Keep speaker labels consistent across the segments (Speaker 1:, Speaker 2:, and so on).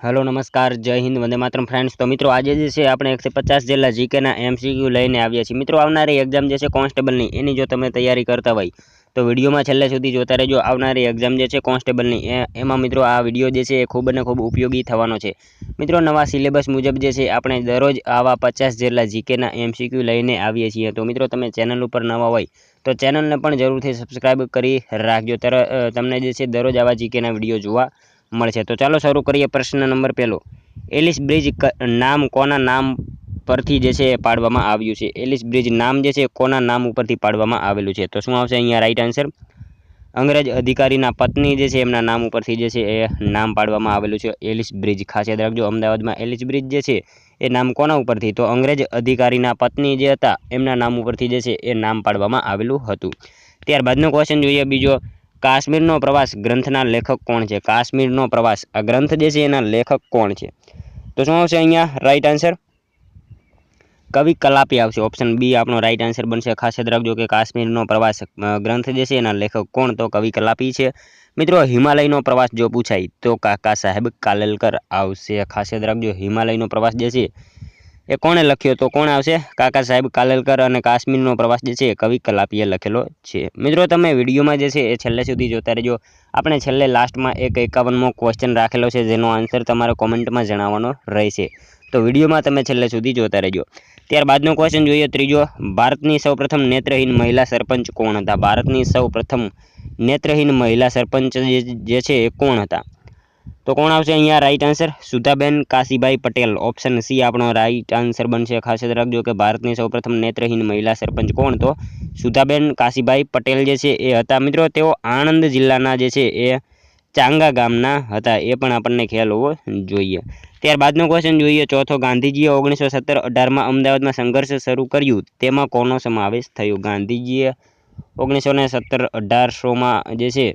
Speaker 1: Hello नमस्कार जय Hind Vande Mataram friends. तो मित्रों आज जे छे આપણે 150 જેટલા જીકેના એમસીક્યુ લઈને આવ્યા છીએ। મિત્રો આવનારી એક્ઝામ જે છે કોન્સ્ટેબલની એની જો તમે તૈયારી કરતા હોય તો વિડીયોમાં છેલ્લે સુધી જોતા રહેજો। આવનારી એક્ઝામ જે છે કોન્સ્ટેબલની એમાં મિત્રો આ વિડીયો જે છે એ ખૂબ અને ખૂબ ઉપયોગી થવાનો છે। મિત્રો નવા સિલેબસ મુજબ જે છે આપણે દરરોજ આવા 50 જેટલા જીકેના એમસીક્યુ લઈને આવીએ છીએ। તો મિત્રો તમે ચેનલ ઉપર નવા હોય તો ચેનલને પણ જરૂરથી સબસ્ક્રાઇબ કરી રાખજો। તમને જે છે દરરોજ આવા જીકેના વિડીયો જોવા મળશે। तो चलो शुरू करिए। प्रश्न नंबर पहलो, एलिस ब्रिज नाम कोना नाम परथी जे छे पाडवामां आव्युं छे? एलिस ब्रिज नाम जे छे कोना नाम उपरथी पाडवामां आवेलुं छे? तो शुं आवशे अहींया राइट आंसर? अंग्रेज अधिकारीना पत्नी जे छे एमना नाम उपरथी जे छे ए नाम पाडवामां आवेलुं छे एलिस ब्रिज। खास याद राखजो अमदावादमां एलिस ब्रिज जे छे ए नाम कोना उपरथी? तो अंग्रेज अधिकारीना पत्नी जे हता एमना नाम उपरथी जे छे ए नाम पाडवामां आवेलुं हतुं। त्यारबादनो क्वेश्चन जोईए बीजो, काश्मीरनो प्रवास ग्रंथना लेखक कोण छे? काश्मीरनो प्रवास आ ग्रंथ जे छे एना लेखक कोण छे? तो शुं आवशे अहींया राइट आंसर? कवि कलापी आवशे। ऑप्शन बी आपनो राइट आंसर बनशे। खास याद राखजो के काश्मीरनो प्रवास ग्रंथ जे छे एना लेखक कोण? तो कवि कलापी छे। मित्रों हिमालयनो प्रवास जो पूछाय तो काका साहेब कालेलकर आवशे। खास याद राखजो हिमालयनो प्रवास जे छे ए कोणे लख्यो? तो कोण आवशे? काका साहेब कालेलकर। अने काश्मीरनो प्रवास जे छे कवि कलापीए लखेलो छे। मित्रों તમે વિડીયોમાં જે છે એ છેલ્લે સુધી જોતા રહેજો। આપણે છેલ્લે લાસ્ટમાં એક 51મો ક્વેશ્ચન રાખેલો છે જેનો આન્સર તમારે કોમેન્ટમાં જણાવવાનો રહેશે। તો વિડીયોમાં તમે છેલ્લે સુધી જોતા રહેજો। ત્યારબાદનો ક્વેશ્ચન જોઈએ ત્રીજો, ભારતની સૌપ્રથમ નેત્રહીન મહિલા સરપંચ કોણ હતા? ભારતની સૌપ્રથમ નેત્રહીન મહિલા સરપંચ જે છે એ કોણ હતા? तो कोण आवशे अहींया right answer? Sudhaben Kashibhai Patel. Option C आपणो राइट आंसर बनशे। खास याद राखजो के भारतनी सौप्रथम नेत्रहीन महिला सरपंच कोण? तो सुधाबेन काशीभाई पटेल जे छे ए हता। मित्रों तेओ आणंद जिल्लाना जे छे ए चांगा गामना हता, ए पण आपणने ख्याल होवो जोईए। त्यारबादनो क्वेश्चन जोईए चौथो, गांधीजीए 1917-18 में अमदावादमां संघर्ष शरू कर्युं तेमां कोनो समावेश थयो? गांधीजीए 1917-18 में जे छे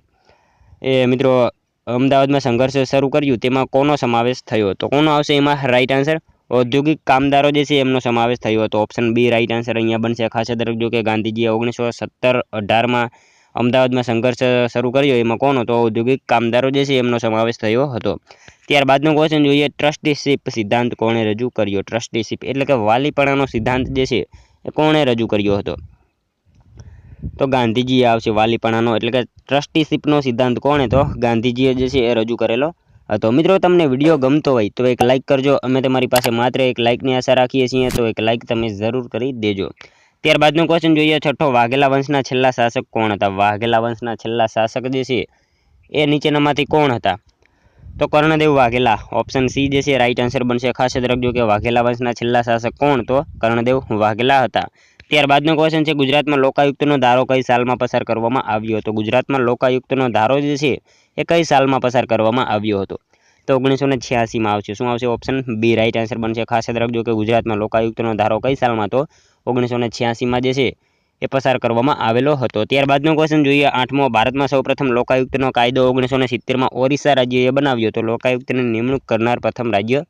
Speaker 1: ए मित्रों अमदावादमां संघर्ष शरू कर्युं तेमां कोनो समावेश थयो? तो कोनो आवशे एमां राइट आंसर? औद्योगिक कामदारों जे छे एमनो समावेश थयो हतो। ऑप्शन बी राइट आंसर अहींया बनशे। खास याद राखजो के गांधीजीए 1917-18 में अमदावादमां संघर्ष शरू कर्यो एमां कोण हतो? औद्योगिक कामदारों जे छे एमनो समावेश थयो हतो। त्यारबादनो क्वेश्चन जोईए, ट्रस्टीशीप सिद्धांत कोणे रजू कर्यो? ट्रस्टीशीप एटले के वालीपणानो सिद्धांत जे छे ए कोणे रजू कर्यो हतो? तो गांधीजीए आवशे वालीपणानो एटले के ट्रस्टीशीपनो सिद्धांत कोणे? तो गांधीजीए जे छे ए रजू करेलो हतो। मित्रों तमने विडियो गमतो होय तो एक लाइक करजो। अमे तमारी पासे मात्र एक लाइकनी आशा राखीए छीए, तो एक लाइक तमे जरूर करी देजो। त्यारबादनो क्वेश्चन जोईए छठ्ठो, वाघेला वंशना छेल्ला शासक कोण हता? वाघेला वंशना छेल्ला शासक जे छे ए नीचेनामांथी कोण हता? तो कर्णदेव वाघेला। ऑप्शन सी जे छे राइट आंसर बनशे। खास याद राखजो के वाघेला वंशना छेल्ला शासक कोण? तो कर्णदेव वाघेला हता। त्यारबादनो क्वेश्चन छे, गुजरातमां लोकायुक्तनो धारो कई सालमां पसार करवामां આવ્યો હતો? गुजरातमां लोकायुक्तनो धारो जे छे ए कई सालमां पसार करवामां આવ્યો હતો? तो 1986 में आवशे। शुं आवशे? ऑप्शन बी राइट आंसर बनशे। खास याद राखजो के गुजरातमां लोकायुक्तनो धारो कई सालमां? तो 1986 में जे छे ए पसार करवामां आवेलो हतो। त्यारबादनो क्वेश्चन जोईए आठमो, भारतमां सौप्रथम लोकायुक्तनो कायदो 1970 में ओरिस्सा राज्यए बनाव्यो तो लोकायुक्तनी निमणूक करनार प्रथम राज्य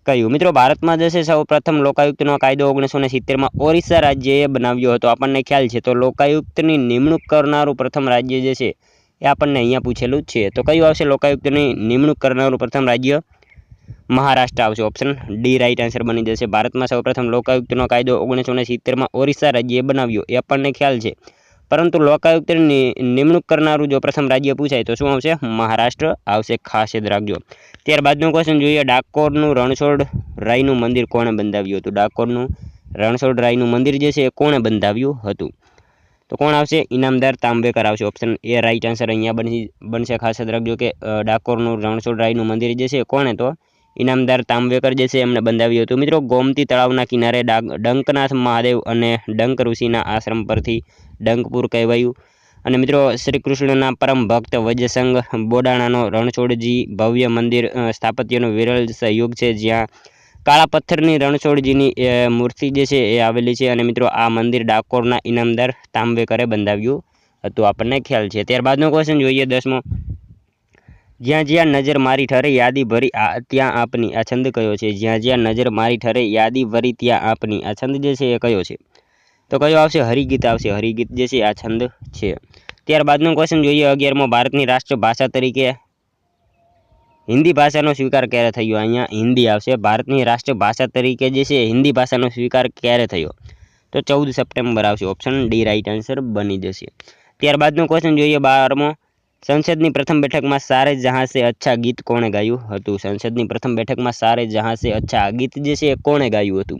Speaker 1: कयुं? मित्रों भारतमां जे छे सौप्रथम लोकायुक्तनो कायदो 1970 में ओरिस्सा राज्यए बनाव्यो हतो, आपणने ख्याल छे। तो लोकायुक्तनी निमणूक करनारुं प्रथम राज्य जे छे ए आपणने अहींया पूछेलुं ज छे। तो कयुं आवशे लोकायुक्तनी निमणूक करनारुं प्रथम राज्य? महाराष्ट्र आवशे। ऑप्शन डी राइट आंसर बनी जशे। भारतमां सौप्रथम लोकायुक्तनो कायदो 1970 में ओरिस्सा राज्यए बनाव्यो ए आपणने ख्याल छे, परंतु लोकायुक्तनी निमणूक करनारुं जो प्रथम राज्य पूछाय तो शुं आवशे? महाराष्ट्र आवशे। खास याद राखजो। त्यारबादनो क्वेश्चन जोईए, डाकोरनुं रणछोडरायनुं मंदिर कोणे बंधाव्युं हतुं? डाकोरनुं रणछोडरायनुं मंदिर जे छे कोणे बंधाव्युं हतुं? तो कोण आवशे? इनामदार तांबेकर आवशे। ऑप्शन ए राइट आंसर अहींया बनशे। खास याद राखजो के डाकोरनुं रणछोडरायनुं मंदिर जे छे कोणे? तो इनामदार तांबेकर जे छे एमणे बंधाव्युं हतुं। मित्रों गोमती तळावना किनारे डंकनाथ महादेव अने डंक ऋषिना आश्रम परथी डंकपुर कहेवायुं। अने मित्रों श्रीकृष्णना परम भक्त वज्रसंघ बोडाणानो रणछोडजी भव्य मंदिर स्थापत्यनो विरल सहयोग छे, ज्यां काळा पत्थरनी रणछोडजीनी मूर्ति जे छे ए आवेली छे। अने मित्रों आ मंदिर डाकोरना इनामदार तांबेकरे बंधाव्युं हतुं, आपणने ख्याल छे। त्यारबादनो क्वेश्चन जोईए 10मो, ज्यां ज्यां नजर मारी ठरे यादी भरी त्यां आपनी आ छंद कयो छे? ज्यां ज्यां नजर मारी ठरे यादी भरी त्यां आपनी आ छंद जे छे ए कयो छे? तो कयो आवशे? हरिगीत आवशे। हरिगीत जे छे आ छंद छे। त्यारबादनो क्वेश्चन जोईए 11मो, भारतनी राष्ट्रभाषा तरीके हिंदी भाषाનો स्वीकार क्यारे थयो? अहींया हिंदी आवशे। भारतनी राष्ट्रभाषा तरीके जे छे हिंदी भाषानो स्वीकार क्यारे थयो? तो 14 सप्टेम्बर आवशे। ऑप्शन डी राइट आंसर बनी जशे। त्यारबादनो क्वेश्चन जोईए 12मो। संसदनी प्रथम बेठकमां सारे जहां से अच्छा गीत कोणे गायुं हतुं? संसदनी प्रथम बेठकमां सारे जहां से अच्छा गीत जे छे कोणे गायुं हतुं?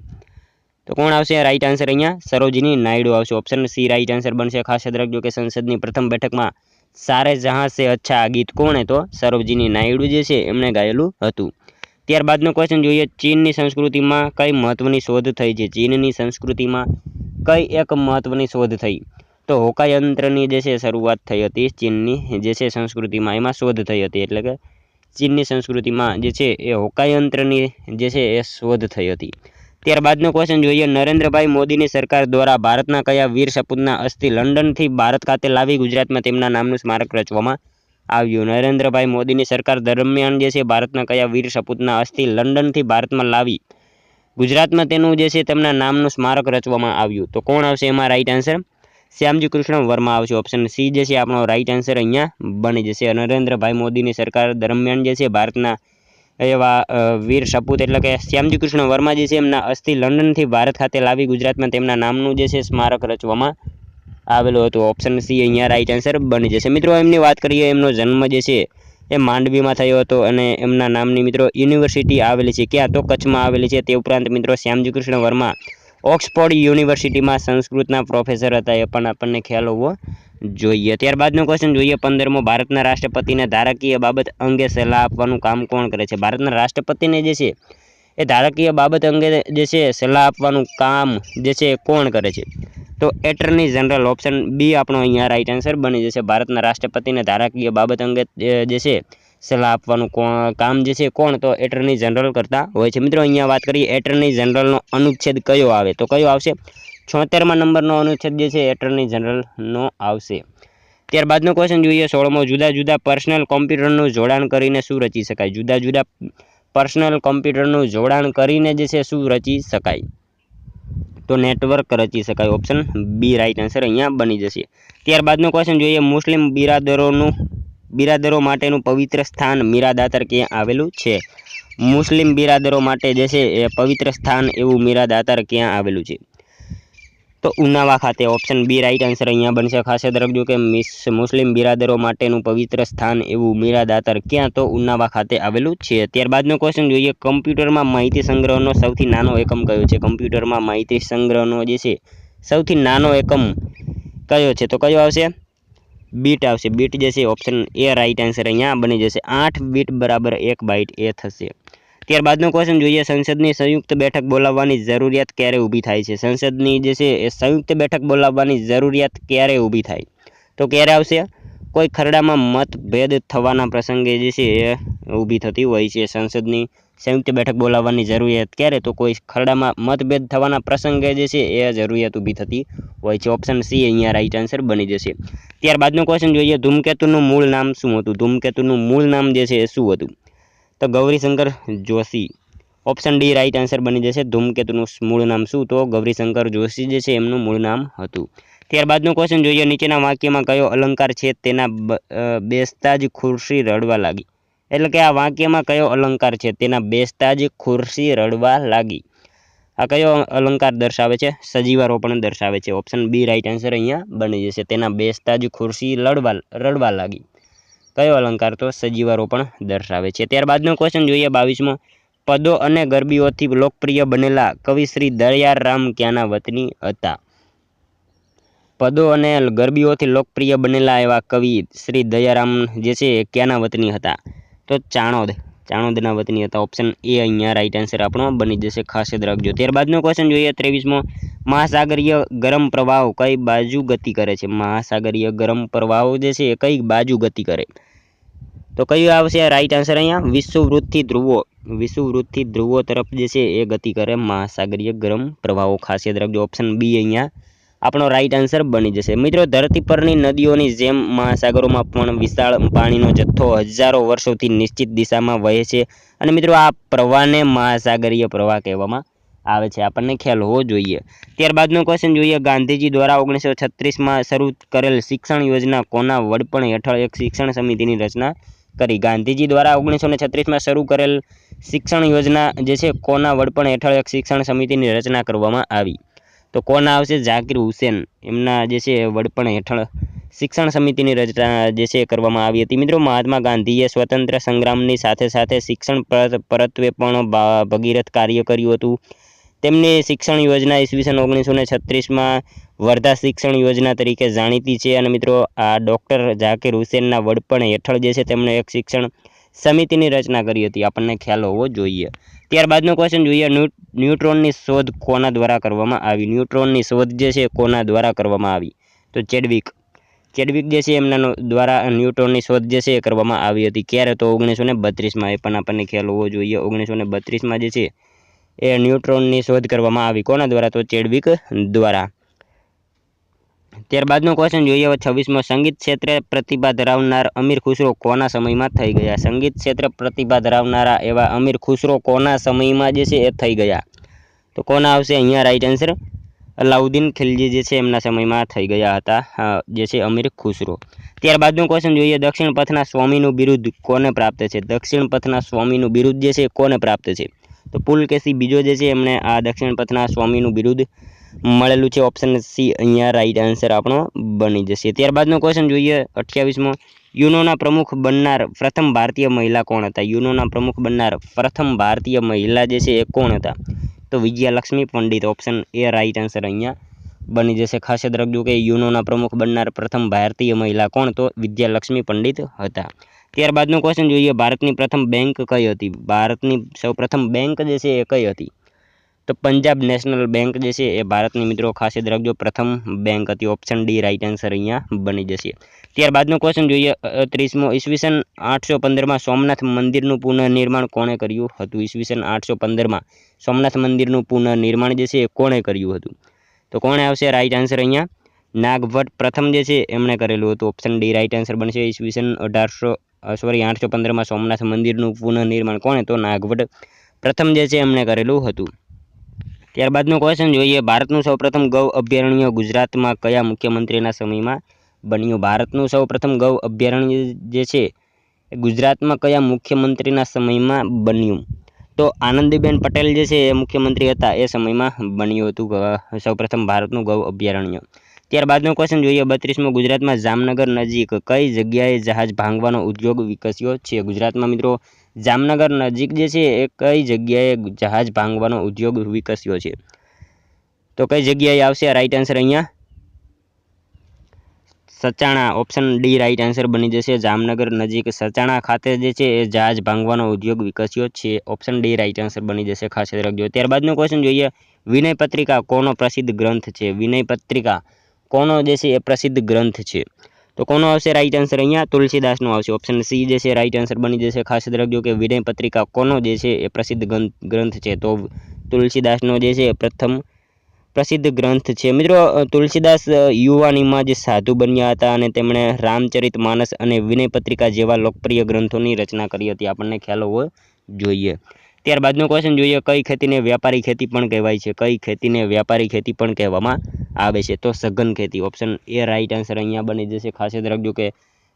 Speaker 1: तो कोण आवशे राइट आंसर? अहींया सरोजिनी नायडू आवशे। ऑप्शन सी राइट आंसर बनशे। खास याद राखजो के संसदनी प्रथम बेठकमां सारे जहां से अच्छा गीत कोणे? तो सरोजिनी नायडू जे छे एमणे गायेलुं हतुं। त्यारबादनो क्वेश्चन जोईए चीननी संस्कृतिमां कई महत्वनी शोध थई छे? चीननी संस्कृतिमां कई एक महत्वनी शोध थई? तो होकायंत्रनी जे छे शरूआत थई हती चीननी जे छे संस्कृतिमां एमां शोध थई हती एटले के चीननी संस्कृतिमां जे छे ए होकायंत्रनी जे छे ए शोध थई हती। त्यारबादनो क्वेश्चन जोईए नरेन्द्रभाई मोदीनी सरकार द्वारा भारतना कया वीर सपूतना अस्थि लंडनथी भारत खाते लावी गुजरातमां तेमना नामनुं स्मारक रचवामां આવ્યું? नरेन्द्रभाई मोदीनी सरकार दरमियान जे छे भारतना कया वीर सपूतना अस्थि लंडनथी भारतमां लावी गुजरातमां तेनुं जे छे तेमना नामनुं स्मारक रचवामां આવ્યું? तो कोण आवशे एमां राइट आंसर? श्यामजी कृष्ण वर्मा आवशे। ऑप्शन सी जे छे आपणो राइट आंसर अहींया बनी जशे। नरेन्द्रभाई मोदीनी सरकार दरमियान जे छे भारतना एवा वीर सपूत एटले के श्यामजी कृष्ण वर्मा जे छे एमना अस्थि लंडनथी भारत खाते लावी गुजरातमां तेमना नामनुं जे छे स्मारक रचवामां आवेલું હતું। ऑप्शन सी अहींया राइट आंसर बनी जशे। मित्रों एमनी वात करीए एमनो जन्म जे छे ए मांडवीमां थयो हतो अने एमना नामनी मित्रों युनिवर्सिटी आवेली छे क्यां? तो कच्छमां आवेली छे। ते उपरांत मित्रों श्यामजी कृष्ण वर्मा ऑक्सफोर्ड युनिवर्सिटीमां संस्कृतना प्रोफेसर हता ए पण आपणने ख्याल होवो જોઈએ। ત્યારબાદનો ક્વેશ્ચન જોઈએ 15મો। ભારતના રાષ્ટ્રપતિને ધારાકીય બાબત અંગે સલાહ આપવાનું કામ કોણ કરે છે? ભારતના રાષ્ટ્રપતિને જે છે એ ધારાકીય બાબત અંગે જે છે સલાહ આપવાનું કામ જે છે કોણ કરે છે? તો એટર્ની જનરલ। ઓપ્શન બી આપણો અહીંયા રાઈટ આન્સર બની જશે। ભારતના રાષ્ટ્રપતિને ધારાકીય બાબત અંગે જે છે સલાહ આપવાનું કામ જે છે કોણ? તો એટર્ની જનરલ કરતા હોય છે। મિત્રો અહીંયા વાત કરીએ એટર્ની જનરલનો અનુચ્છેદ કયો આવે? તો કયો આવશે? 76મા નંબરનો અનુચ્છેદ જે છે એટર્ની જનરલનો આવશે। ત્યારબાદનો ક્વેશ્ચન જોઈએ 16મો। જુદા જુદા પર્સનલ કોમ્પ્યુટરનું જોડાણ કરીને શું રચી શકાય? જુદા જુદા પર્સનલ કોમ્પ્યુટરનું જોડાણ કરીને જે છે શું રચી શકાય? તો નેટવર્ક રચી શકાય। ઓપ્શન બી રાઈટ આન્સર અહીંયા બની જશે। ત્યારબાદનો ક્વેશ્ચન જોઈએ મુસ્લિમ બિરાદરો માટેનું પવિત્ર સ્થાન મીરાદાતર ક્યાં આવેલું છે? મુસ્લિમ બિરાદરો માટે જે છે એ પવિત્ર સ્થાન એવું મીરાદાતર ક્યાં આવેલું છે? તો ઉનાવા ખાતે। ઓપ્શન બી રાઈટ આન્સર અહીંયા બનશે। ખાસ યાદ રાખજો કે મુસ્લિમ બિરાદરો માટેનું પવિત્ર સ્થાન એવું મીરાદાતર ક્યાં? તો ઉનાવા ખાતે આવેલું છે। ત્યારબાદનો ક્વેશ્ચન જોઈએ કમ્પ્યુટરમાં માહિતી સંગ્રહનો સૌથી નાનો એકમ કયો છે? કમ્પ્યુટરમાં માહિતી સંગ્રહનો જે છે સૌથી નાનો એકમ કયો છે? તો કયો આવશે? બીટ આવશે। બીટ જે છે ઓપ્શન એ રાઈટ આન્સર અહીંયા બની જશે। 8 બીટ બરાબર 1 બાઇટ એ થશે। ત્યારબાદનો ક્વેશ્ચન જોઈએ સંસદની સંયુક્ત બેઠક બોલાવવાની જરૂરિયાત ક્યારે ઊભી થાય છે? સંસદની જે છે એ સંયુક્ત બેઠક બોલાવવાની જરૂરિયાત ક્યારે ઊભી થાય? તો ક્યારે આવશે? કોઈ ખરડામાં મતભેદ થવાના પ્રસંગે જે છે એ ઊભી થતી હોય છે। સંસદની સંયુક્ત બેઠક બોલાવવાની જરૂરિયાત ક્યારે? તો કોઈ ખરડામાં મતભેદ થવાના પ્રસંગે જે છે એ જરૂરિયાત ઊભી થતી હોય છે। ઓપ્શન સી અહીંયા રાઈટ આન્સર બની જશે। ત્યારબાદનો ક્વેશ્ચન જોઈએ ધૂમકેતુનું મૂળ નામ શું હતું? ધૂમકેતુનું મૂળ નામ જે છે એ શું હતું? તો Gaurishankar Joshi. Option D right answer બની જશે। ધૂમકેતુનું મૂળ નામ શું? તો ગૌરીશંકર જોશી જે છે એમનું મૂળ નામ હતું। ત્યારબાદનો ક્વેશ્ચન જોઈએ નીચેના વાક્યમાં કયો અલંકાર છે તેના બેસતા જ ખુરશી રડવા લાગી? એટલે કે આ વાક્યમાં કયો અલંકાર છે તેના બેસતા જ ખુરશી રડવા લાગી? આ કયો અલંકાર દર્શાવે છે? સજીવારોપણ દર્શાવે છે। ઓપ્શન બી રાઈટ આન્સર અહીંયા બની જશે। તેના બેસતા જ ખુરશી રડવા લાગી કયો અલંકાર? તો સજીવારોપણ દર્શાવે છે। ત્યારબાદનો ક્વેશ્ચન જોઈએ 22મો। પદો અને ગરબીઓથી લોકપ્રિય બનેલા કવિ શ્રી દયારામ ક્યાંના વતની હતા? પદો અને ગરબીઓથી લોકપ્રિય બનેલા એવા કવિ શ્રી દયારામ જે છે એ ક્યાંના વતની હતા? તો ચાણોદના વતની હતા। ઓપ્શન એ અહીંયા રાઈટ આન્સર આપણો બની જશે। ખાસ યાદ રાખજો। ત્યારબાદનો ક્વેશ્ચન જોઈએ 23મો। મહાસાગરીય ગરમ પ્રવાહો કઈ બાજુ ગતિ કરે છે? મહાસાગરીય ગરમ પ્રવાહો જે છે એ કઈ બાજુ ગતિ કરે? તો કયું આવશે રાઈટ આન્સર અહીંયા? વિષુવવૃત્તથી ધ્રુવો તરફ જે છે એ ગતિ કરે મહાસાગરીય ગરમ પ્રવાહો। ખાસ યાદ રાખજો। ઓપ્શન બી અહીંયા આપણો રાઈટ આન્સર બની જશે। મિત્રો ધરતી પરની નદીઓની જેમ મહાસાગરોમાં પણ વિશાળ પાણીનો જથ્થો હજારો વર્ષોથી નિશ્ચિત દિશામાં વહે છે અને મિત્રો આ પ્રવાહને મહાસાગરીય પ્રવાહ કહેવામાં આવે છે। આપણને ખ્યાલ હોવો જોઈએ। ત્યારબાદનો ક્વેશ્ચન જોઈએ ગાંધીજી દ્વારા 1936માં શરૂ કરેલ શિક્ષણ યોજના કોના વડપણ હેઠળ એક શિક્ષણ સમિતિની રચના કરી। ગાંધીજી દ્વારા 1936માં શરૂ કરેલ શિક્ષણ યોજના જે છે કોના વડપણ હેઠળ એક શિક્ષણ સમિતિની રચના કરવામાં આવી? તો કોના આવશે? ઝાકિર હુસેન એમના જે છે વડપણ હેઠળ શિક્ષણ સમિતિની રચના જે છે કરવામાં આવી હતી। મિત્રો, મહાત્મા ગાંધીએ સ્વતંત્ર સંગ્રામની સાથે સાથે શિક્ષણ પરત્વે પણ ભગીરથ કાર્ય કર્યું હતું। તેમની શિક્ષણ યોજના ઈસવીસન 1936માં વર્ધા શિક્ષણ યોજના તરીકે જાણીતી છે। અને મિત્રો, આ ડૉક્ટર ઝાકિર હુસેનના વડપણ હેઠળ જે છે તેમણે એક શિક્ષણ સમિતિની રચના કરી હતી, આપણને ખ્યાલ હોવો જોઈએ। ત્યારબાદનો ક્વેશ્ચન જોઈએ, ન્યુટ્રોનની શોધ કોના દ્વારા કરવામાં આવી? ન્યુટ્રોનની શોધ જે છે કોના દ્વારા કરવામાં આવી? તો ચેડવિક જે છે એમના દ્વારા ન્યુટ્રોનની શોધ જે છે એ કરવામાં આવી હતી। ક્યારે? તો 1932માં, એ પણ આપણને ખ્યાલ હોવો જોઈએ। 1932માં જે છે એ ન્યુટ્રોનની શોધ કરવામાં આવી, કોના દ્વારા? તો ચેડવિક દ્વારા। ત્યારબાદનો ક્વેશ્ચન જોઈએ 26મો, સંગીત ક્ષેત્રે પ્રતિભા ધરાવનાર અમીર ખુસરો કોના સમયમાં થઈ ગયા? સંગીત ક્ષેત્રે પ્રતિભા ધરાવનારા એવા અમીર ખુસરો કોના સમયમાં જે છે એ થઈ ગયા? તો કોના આવશે અહીંયા રાઈટ આન્સર? અલાઉદ્દીન ખિલજી જે છે એમના સમયમાં થઈ ગયા હતા જે છે અમીર ખુસરો। ત્યારબાદનો ક્વેશ્ચન જોઈએ, દક્ષિણ પથના સ્વામીનું બિરુદ કોને પ્રાપ્ત છે? દક્ષિણ પથના સ્વામીનું બિરુદ જે છે કોને પ્રાપ્ત છે? તો પુલકેશી બીજો જે છે એમને આ દક્ષિણ પથના સ્વામીનું બિરુદ મળેલું છે। ઓપ્શન સી અહીંયા રાઈટ આન્સર આપણો બની જશે। ત્યારબાદનો ક્વેશ્ચન જોઈએ 28મો, યુનોના પ્રમુખ બનનાર પ્રથમ ભારતીય મહિલા કોણ હતા? યુનોના પ્રમુખ બનનાર પ્રથમ ભારતીય મહિલા જે છે એ કોણ હતા? તો Vijayalakshmi Pandit, option A right answer અહીંયા બની જશે। ખાસ યાદ રાખજો કે યુનોના પ્રમુખ બનનાર પ્રથમ ભારતીય મહિલા કોણ? તો વિજયાલક્ષ્મી પંડિત હતા। ત્યારબાદનો ક્વેશ્ચન જોઈએ, ભારતની પ્રથમ બેંક કઈ હતી? ભારતની સૌપ્રથમ બેંક જે છે એ કઈ હતી? તો પંજાબ નેશનલ બેંક જે છે એ ભારતની મિત્રો ખાસ યાદ રાખજો પ્રથમ બેંક હતી। ઓપ્શન ડી રાઈટ આન્સર અહીંયા બની જશે। ત્યારબાદનો ક્વેશ્ચન જોઈએ 30મો, ઈસવીસન 815માં સોમનાથ મંદિરનું પુનઃનિર્માણ કોણે કર્યું હતું? ઈસવીસન 815માં સોમનાથ મંદિરનું પુનઃનિર્માણ જે છે એ કોણે કર્યું હતું? તો કોણે આવશે રાઈટ આન્સર અહીંયા? નાગભટ્ટ પ્રથમ જે છે એમણે કરેલું હતું। ઓપ્શન ડી રાઈટ આન્સર બનશે। ઈસવીસન 815માં સોમનાથ મંદિરનું પુનઃનિર્માણ કોણે? તો નાગભટ્ટ પ્રથમ જે છે એમણે કરેલું હતું। ત્યારબાદનો ક્વેશ્ચન જોઈએ, ભારતનું સૌપ્રથમ ગૌ અભયારણ્ય ગુજરાતમાં કયા મુખ્યમંત્રીના સમયમાં બન્યું? ભારતનું સૌપ્રથમ ગૌ અભયારણ્ય જે છે એ ગુજરાતમાં કયા મુખ્યમંત્રીના સમયમાં બન્યું? તો આનંદીબેન પટેલ જે છે એ મુખ્યમંત્રી હતા એ સમયમાં બન્યું હતું સૌપ્રથમ ભારતનું ગૌ અભયારણ્ય। ત્યારબાદનો ક્વેશ્ચન જોઈએ 32મો, ગુજરાતમાં જામનગર નજીક કઈ જગ્યાએ જહાજ ભાંગવાનો ઉદ્યોગ વિકસ્યો છે? ગુજરાતમાં મિત્રો જામનગર નજીક જે છે એ કઈ જગ્યાએ જહાજ ભાંગવાનો ઉદ્યોગ વિકસ્યો છે? તો કઈ જગ્યાએ આવશે રાઈટ આન્સર અહીંયા? સચાણા, ઓપ્શન ડી રાઈટ આન્સર બની જશે। જામનગર નજીક સચાણા ખાતે જે છે એ જહાજ ભાંગવાનો ઉદ્યોગ વિકસ્યો છે। ઓપ્શન ડી રાઈટ આન્સર બની જશે, ખાસ યાદ રાખજો। ત્યારબાદનો ક્વેશ્ચન જોઈએ, વિનય પત્રિકા કોનો પ્રસિદ્ધ ગ્રંથ છે? વિનય પત્રિકા કોનો જે છે એ પ્રસિદ્ધ ગ્રંથ છે? તો કોનો આવશે રાઈટ આન્સર અહીંયા? તુલસીદાસનો આવશે। ઓપ્શન સી જે છે રાઈટ આન્સર બની જશે। ખાસ યાદ રાખજો કે વિનય પત્રિકા કોનો જે છે એ પ્રસિદ્ધ ગ્રંથ છે? તો તુલસીદાસનો જે છે એ પ્રથમ પ્રસિદ્ધ ગ્રંથ છે। મિત્રો, તુલસીદાસ યુવાનીમાં જે સાધુ બન્યા હતા અને તેમણે રામચરિત માનસ અને વિનય પત્રિકા જેવા લોકપ્રિય ગ્રંથોની રચના કરી હતી, આપણને ખ્યાલ હોવો જોઈએ। ત્યારબાદનો ક્વેશ્ચન જોઈએ, કઈ ખેતીને વ્યાપારી ખેતી પણ કહેવાય છે? કઈ ખેતીને વ્યાપારી ખેતી પણ કહેવામાં આવે છે? તો સઘન ખેતી, ઓપ્શન એ રાઈટ આન્સર અહીંયા બની જશે। ખાસ યાદ રાખજો કે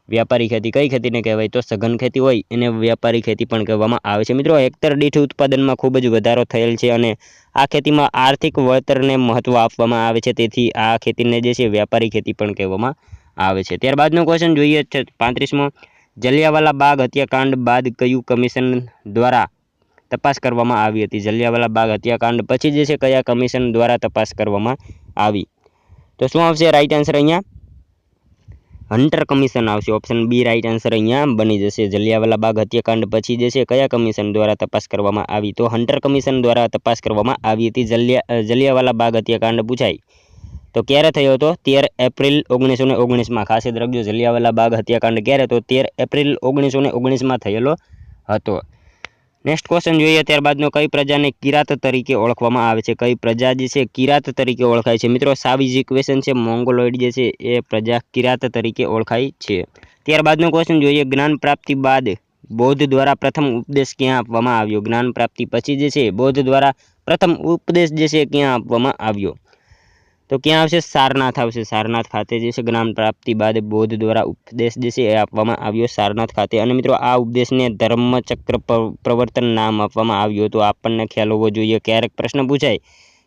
Speaker 1: વ્યાપારી ખેતી કઈ ખેતીને કહેવાય? તો સઘન ખેતી હોય એને વ્યાપારી ખેતી પણ કહેવામાં આવે છે। મિત્રો, હેક્ટર દીઠ ઉત્પાદનમાં ખૂબ જ વધારો થયેલ છે અને આ ખેતીમાં આર્થિક વળતરને મહત્વ આપવામાં આવે છે, તેથી આ ખેતીને જે છે વ્યાપારી ખેતી પણ કહેવામાં આવે છે। ત્યારબાદનો ક્વેશ્ચન જોઈએ 35મો, જલિયાવાલા બાગ હત્યાકાંડ બાદ કયું કમિશન દ્વારા તપાસ કરવામાં આવી હતી? જલિયાવાલા બાગ હત્યાકાંડ પછી જે છે કયા કમિશન દ્વારા તપાસ કરવામાં આવી? તો શું આવશે રાઈટ આન્સર અહીંયા? હન્ટર કમિશન આવશે। ઓપ્શન બી રાઈટ આન્સર અહીંયા બની જશે। જલિયાવાલા બાગ હત્યાકાંડ પછી જે છે કયા કમિશન દ્વારા તપાસ કરવામાં આવી? તો હન્ટર કમિશન દ્વારા તપાસ કરવામાં આવી હતી। જલિયાવાલા બાગ હત્યાકાંડ પૂછાય તો ક્યારે થયો હતો? 13 એપ્રિલ 1919માં। ખાસ યાદ રાખજો, જલિયાવાલા બાગ હત્યાકાંડ ક્યારે? તો 13 એપ્રિલ 1919માં થયેલો હતો। નેક્સ્ટ ક્વેશ્ચન જોઈએ, ત્યારબાદનો કઈ પ્રજાને કિરાત તરીકે ઓળખવામાં આવે છે? કઈ પ્રજા જે છે કિરાત તરીકે ઓળખાય છે? મિત્રો, સાવ ઇઝી ક્વેશ્ચન છે। મોંગોલોઇડ જે છે એ પ્રજા કિરાત તરીકે ઓળખાય છે। ત્યારબાદનો ક્વેશ્ચન જોઈએ, જ્ઞાન પ્રાપ્તિ બાદ બૌદ્ધ દ્વારા પ્રથમ ઉપદેશ ક્યાં આપવામાં આવ્યો? જ્ઞાન પ્રાપ્તિ પછી જે છે બૌદ્ધ દ્વારા પ્રથમ ઉપદેશ જે છે ક્યાં આપવામાં આવ્યો? તો ક્યાં આવશે? સારનાથ આવશે। સારનાથ ખાતે જે છે જ્ઞાન પ્રાપ્તિ બાદ બૌદ્ધ દ્વારા ઉપદેશ જે છે એ આપવામાં આવ્યો સારનાથ ખાતે। અને મિત્રો આ ઉપદેશને ધર્મચક્ર પ્રવર્તન નામ આપવામાં આવ્યું હતું। આપણને ખ્યાલ હોવો જોઈએ। ક્યારેક પ્રશ્ન પૂછાય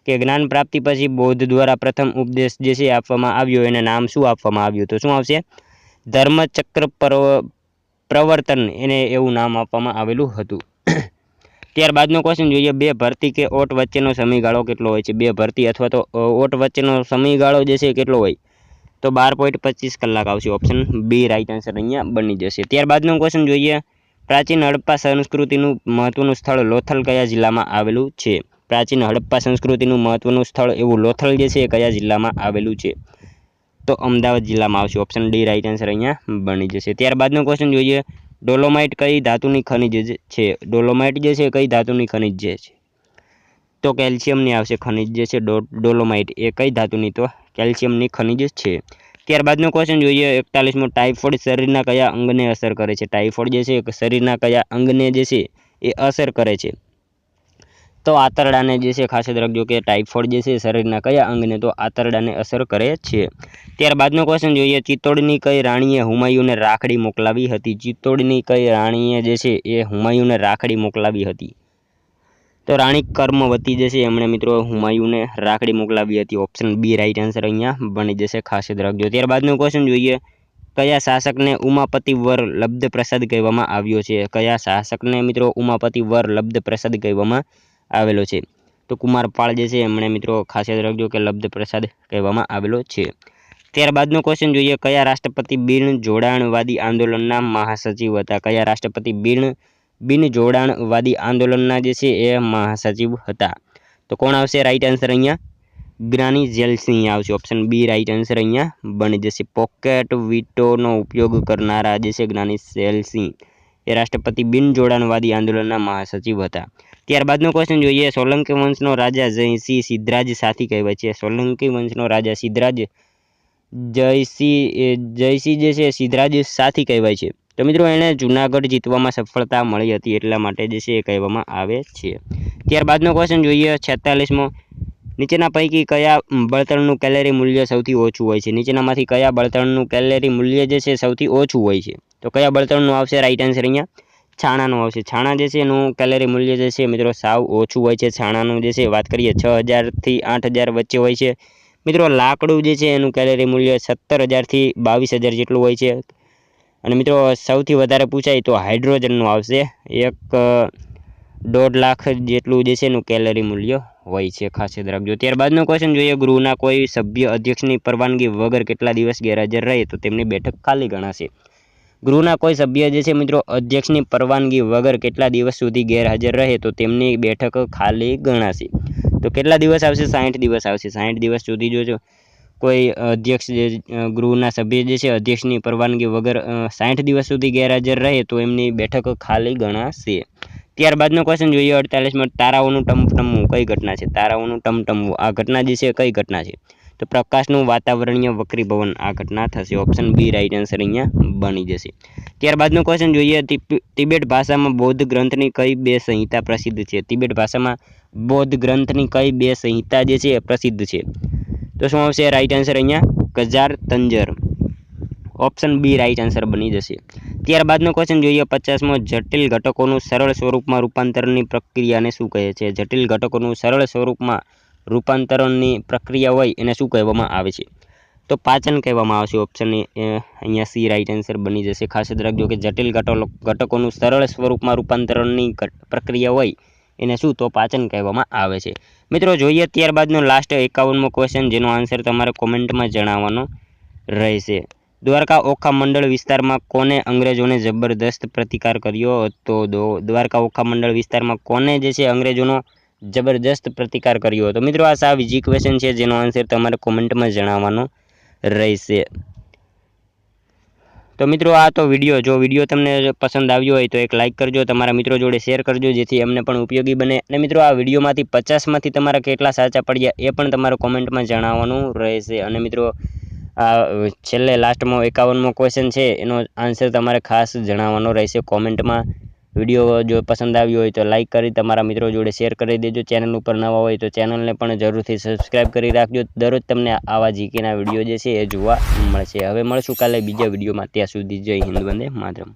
Speaker 1: કે જ્ઞાન પ્રાપ્તિ પછી બૌદ્ધ દ્વારા પ્રથમ ઉપદેશ જે છે આપવામાં આવ્યો એને નામ શું આપવામાં આવ્યું? તો શું આવશે? ધર્મચક્ર પ્રવર્તન એને એવું નામ આપવામાં આવેલું હતું। ત્યારબાદનો ક્વેશ્ચન જોઈએ, બે ભરતી કે ઓટ વચ્ચેનો સમયગાળો કેટલો હોય છે? બે ભરતી અથવા તો ઓટ વચ્ચેનો સમયગાળો જે છે કેટલો હોય? તો 12.25 કલાક આવશે। ઓપ્શન બી રાઈટ આન્સર અહીંયા બની જશે। ત્યારબાદનો ક્વેશ્ચન જોઈએ, પ્રાચીન હડપ્પા સંસ્કૃતિનું મહત્વનું સ્થળ લોથલ કયા જિલ્લામાં આવેલું છે? પ્રાચીન હડપ્પા સંસ્કૃતિનું મહત્વનું સ્થળ એવું લોથલ જે છે એ કયા જિલ્લામાં આવેલું છે? તો અમદાવાદ જિલ્લામાં આવશે। ઓપ્શન ડી રાઈટ આન્સર અહીંયા બની જશે। ત્યારબાદનો ક્વેશ્ચન જોઈએ, ડોલોમાઇટ કઈ ધાતુની ખનિજ છે? ડોલોમાઇટ જે છે કઈ ધાતુની ખનિજ છે? તો કેલ્શિયમની આવશે ખનિજ જે છે ડોલોમાઇટ એ કઈ ધાતુની? તો કેલ્શિયમની ખનિજ છે। ત્યારબાદનો ક્વેશ્ચન જોઈએ, 41મો, ટાઇફોઇડ શરીરના કયા અંગને અસર કરે છે? ટાઇફોઇડ જે છે શરીરના કયા અંગને જે છે એ અસર કરે છે? તો આંતરડાને જે છે ખાસ યાદ રાખજો કે ટાઇફોઇડ જે છે શરીરના કયા અંગને? તો આંતરડાને અસર કરે છે। ત્યારબાદનો ક્વેશ્ચન જોઈએ, ચિત્તોડની કઈ રાણીએ હુમાયુને રાખડી મોકલાવી હતી? ચિત્તોડની કઈ રાણીએ જે છે એ હુમાયુને રાખડી મોકલાવી હતી? તો રાણી કર્મવતી જે છે એમણે મિત્રો હુમાયુને રાખડી મોકલાવી હતી। ઓપ્શન બી રાઈટ આન્સર અહીંયા બની જશે, ખાસ યાદ રાખજો। ત્યારબાદનો ક્વેશ્ચન જોઈએ, કયા શાસકને ઉમાપતિ વર લબ્ધ પ્રસાદ કહેવામાં આવ્યો છે? કયા શાસકને મિત્રો ઉમાપતિ વર લબ્ધ પ્રસાદ કહેવામાં આવેલો છે? તો કુમારપાળ જે છે એમણે મિત્રો ખાસ યાદ રાખજો કે લબ્ધ પ્રસાદ કહેવામાં આવેલો છે। ત્યારબાદનો ક્વેશ્ચન જોઈએ, કયા રાષ્ટ્રપતિ બિન જોડાણવાદી આંદોલનના મહાસચિવ હતા? કયા રાષ્ટ્રપતિ બિન જોડાણવાદી આંદોલનના જે છે એ મહાસચિવ હતા? તો કોણ આવશે રાઈટ આન્સર અહીંયા? જ્ઞાની ઝૈલ સિંહ આવશે। ઓપ્શન બી રાઈટ આન્સર અહીંયા બની જશે। પોકેટ વીટોનો ઉપયોગ કરનારા જે છે જ્ઞાની ઝૈલ સિંહ એ રાષ્ટ્રપતિ બિન જોડાણવાદી આંદોલનના મહાસચિવ હતા। ત્યારબાદનો ક્વેશ્ચન જોઈએ, સોલંકી વંશનો રાજા જયસિંહ સિદ્ધરાજ સાથી કહેવાય છે? સોલંકી વંશનો રાજા જયસિંહ જે છે સિદ્ધરાજ સાથી કહેવાય છે। તો મિત્રો એણે જૂનાગઢ જીતવામાં સફળતા મળી હતી એટલા માટે જે છે એ કહેવામાં આવે છે। ત્યારબાદનો ક્વેશ્ચન જોઈએ, 46મો, નીચેના પૈકી કયા બળતણનું કેલરી મૂલ્ય સૌથી ઓછું હોય છે? નીચેનામાંથી કયા બળતણનું કેલરી મૂલ્ય જે છે સૌથી ઓછું હોય છે? તો કયા બળતણનું આવશે રાઈટ આન્સર અહીંયા? છાણાનું આવશે। છાણા જે છે એનું કેલરી મૂલ્ય જે છે મિત્રો સાવ ઓછું હોય છે। છાણાનું જે છે વાત કરીએ 6000 થી 8000 વચ્ચે હોય છે। મિત્રો લાકડું જે છે એનું કેલરી મૂલ્ય 17000 થી 22000 જેટલું હોય છે। અને મિત્રો સૌથી વધારે પૂછાય તો હાઇડ્રોજનનું આવશે, 1.5 લાખ જેટલું જે છે એનું કેલરી મૂલ્ય હોય છે, ખાસ યાદ રાખજો। ત્યારબાદનો ક્વેશ્ચન જોઈએ, ગૃહના કોઈ સભ્ય અધ્યક્ષની પરવાનગી વગર કેટલા દિવસ ગેરહાજર રહે તો તેમની બેઠક ખાલી ગણાશે? ગૃહના કોઈ સભ્ય જે છે મિત્રો અધ્યક્ષની પરવાનગી વગર કેટલા દિવસ સુધી ગેરહાજર રહે તો તેમની બેઠક ખાલી ગણાશે? તો કેટલા દિવસ આવશે? 60 દિવસ આવશે। 60 દિવસ સુધી જો કોઈ અધ્યક્ષ જે ગૃહના સભ્ય જે છે અધ્યક્ષની પરવાનગી વગર 60 દિવસ સુધી ગેરહાજર રહે તો એમની બેઠક ખાલી ગણાશે। ત્યારબાદનો ક્વેશ્ચન જોઈએ, 48મો, તારાઓનું ટમટમવું કઈ ઘટના છે? તારાઓનું ટમટમવું આ ઘટના જે છે કઈ ઘટના છે? તો પ્રકાશનું વાતાવરણીય વક્રીભવન આ ઘટના થશે। ઓપ્શન બી રાઈટ આન્સર અહીંયા બની જશે। ત્યારબાદનો ક્વેશ્ચન જોઈએ, તિબેટ ભાષામાં બૌદ્ધ ગ્રંથની કઈ બે સંહિતા પ્રસિદ્ધ છે? તિબેટ ભાષામાં બૌદ્ધ ગ્રંથની કઈ બે સંહિતા જે છે પ્રસિદ્ધ છે? તો શું આવશે રાઈટ આન્સર અહીંયા? કજાર તંજર। ઓપ્શન બી રાઈટ આન્સર બની જશે। ત્યારબાદનો ક્વેશ્ચન જોઈએ, 50મો, જટિલ ઘટકોનું સરળ સ્વરૂપમાં રૂપાંતરણની પ્રક્રિયાને શું કહે છે? જટિલ ઘટકોનું સરળ સ્વરૂપમાં રૂપાંતરણની પ્રક્રિયા હોય એને શું કહેવામાં આવે છે? તો પાચન કહેવામાં આવશે। ઓપ્શન અહીંયા સી રાઈટ આન્સર બની જશે। ખાસ યાદ રાખજો કે જટિલ ઘટકોનું સરળ સ્વરૂપમાં રૂપાંતરણની પ્રક્રિયા હોય એને શું? તો પાચન કહેવામાં આવે છે। મિત્રો જોઈએ ત્યારબાદનો લાસ્ટ 51મો ક્વેશ્ચન, જેનો આન્સર તમારે કોમેન્ટમાં જણાવવાનો રહેશે। દ્વારકા ઓખા મંડળ વિસ્તારમાં કોને અંગ્રેજોને જબરદસ્ત પ્રતિકાર કર્યો હતો? દ્વારકા ઓખા મંડળ વિસ્તારમાં કોને જે છે અંગ્રેજોનો જબરદસ્ત પ્રતિકાર કર્યો હતો? મિત્રો આ સાવ ઇઝી ક્વેશ્ચન છે જેનો આન્સર તમારે કોમેન્ટમાં જણાવવાનો રહેશે। તો મિત્રો આ તો જો વિડીયો તમને પસંદ આવ્યો હોય તો એક લાઇક કરજો, તમારા મિત્રો જોડે શેર કરજો જેથી એમને પણ ઉપયોગી બને। અને મિત્રો આ વિડીયોમાંથી 50માંથી તમારા કેટલા સાચા પડ્યા એ પણ તમારે કોમેન્ટમાં જણાવવાનું રહેશે। અને મિત્રો આ છેલ્લે લાસ્ટમાં 51મો ક્વેશ્ચન છે એનો આન્સર તમારે ખાસ જણાવવાનો રહેશે કોમેન્ટમાં। વિડીયો જો પસંદ આવ્યો હોય તો લાઇક કરી તમારા મિત્રો જોડે શેર કરી દેજો. ચેનલ ઉપર નવા હોય તો ચેનલને પણ જરૂરથી સબસ્ક્રાઈબ કરી રાખજો. દરરોજ તમને આવા જીકેના વિડીયો જે છે એ જોવા મળશે. હવે મળશું કાલે બીજા વિડીયોમાં. ત્યાં સુધી જય હિન્દ, વંદે માતરમ.